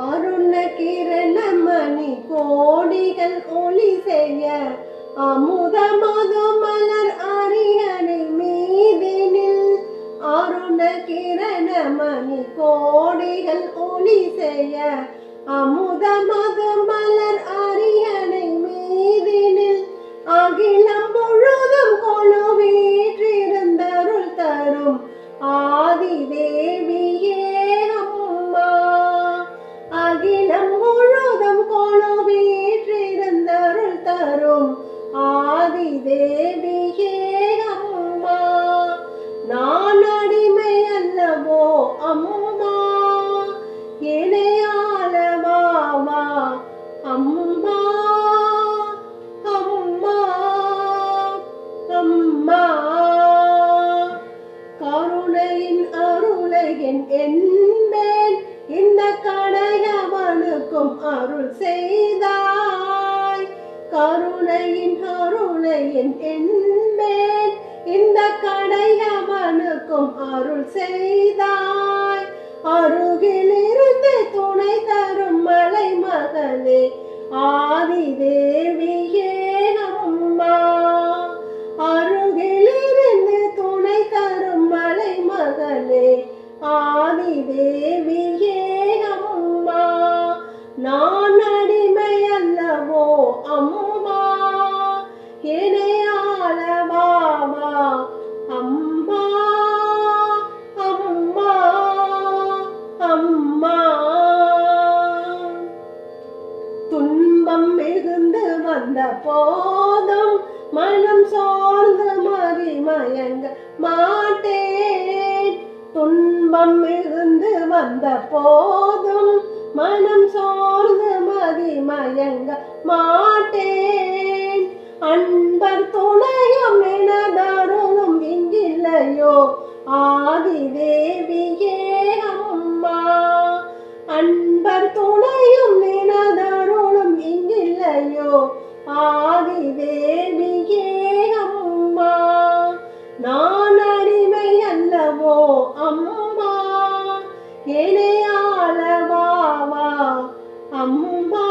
அருண கிரணமணி கோடிகள் ஒளி செய்ய அமுத மது மலர் அரியணை மீதினில் அருண கிரணமணி கோடிகள் ஒளி செய்ய அமுத மது மலர் அரியணை மீதினில் அகிலம் முழுதும் கொழுவீற்றிருந்தருள் தரும் ஆதி தேவியே அம்மா. அகிலம் முழுதும் கொழுவீற்றிருந்தருள் தரும் ஆதி தேவியே அம்மா. நான் அடிமை அல்லவோ அம்மா, இணையாளவாவா அம்மா அம்மா அம்மா. கருணையின் அருளையின் என்பேன், இந்த கடையவனுக்கும் அருள் செய்தாய். கருணையின் அருளையின் என்பேன், இந்த கடையவனுக்கும் அருள் செய்தாய். அருகில் இருந்து துணை தரும் மலை மகளே ஆதி தேவியே அம்மா. அருகில் இருந்து துணை தரும் மலை மகளே ஆதி தேவியே அம்மா. நான் அடிமை அல்லவோ அம்மா, இணையாளவாவா அம்மா அம்மா அம்மா. துன்பம் மிகுந்து வந்த போதும் மனம் சோர்ந்து மதிமயங்க மாட்டேன். துன்பம் மிகுந்து வந்த போதும் மனம் சோர்ந்து மதிமயங்க மாட்டேன். அன்பர் துணையும் எனதருளும் இங்கில்லையோ ஆதி தேவியே அம்மா. அன்பர் துணையும் எனதருளும் இங்கில்லையோ ஆதி தேவியே அம்மா. நான் அடிமை அல்லவோ அம்மா, இணையாளவாவா அம்மா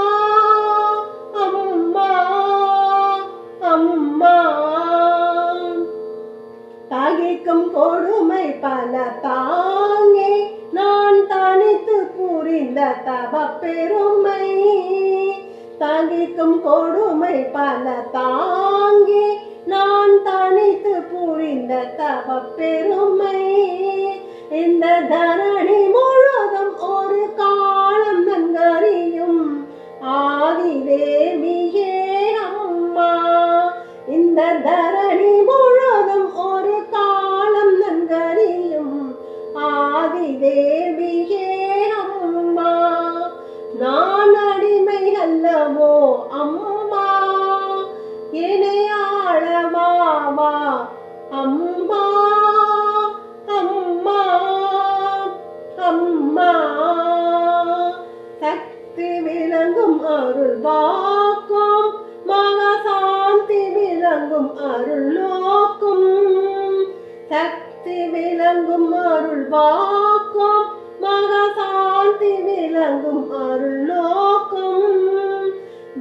அம்மா அம்மா. தகிக்கும் கொடுமை பல தாங்கே நான் தனித்து புரிந்த தவ பெருமை. தகிக்கும் கொடுமை பல தாங்கே நான் தனித்து புரிந்த தவ பெருமை. இந்த தரணி முழுதும் ஒரு காலம் நன்கறியும் ஆதி தேவியே அம்மா. இந்த தரணி முழுதும் ஒரு காலம் நன்கறியும் ஆதி தேவியே அம்மா. நான் அடிமை அல்லவோ அம்மா, இணையாளவாவா அம்மா அம்மா அம்மா. சக்தி விளங்கும் அருள் வாக்கும் மகசாந்தி விளங்கும் அருள் நோக்கும். சக்தி விளங்கும் அருள் வாக்கும் மகசாந்தி விளங்கும் அருள் நோக்கும்.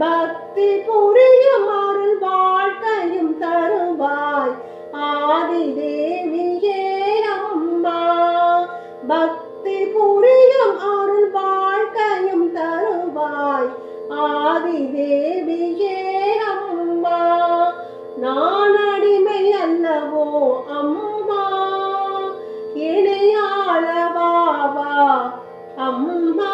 பக்தி புரியும் அருள் வாழ்க்கையும் தருவாய் ஆதி தேவியே அம்மா. பக்தி புரியும் அருள் வாழ்க்கையும் தருவாய் ஆதி தேவியே அம்மா. நான் அடிமை அல்லவோ அம்மா, இணையாளவாவா அம்மா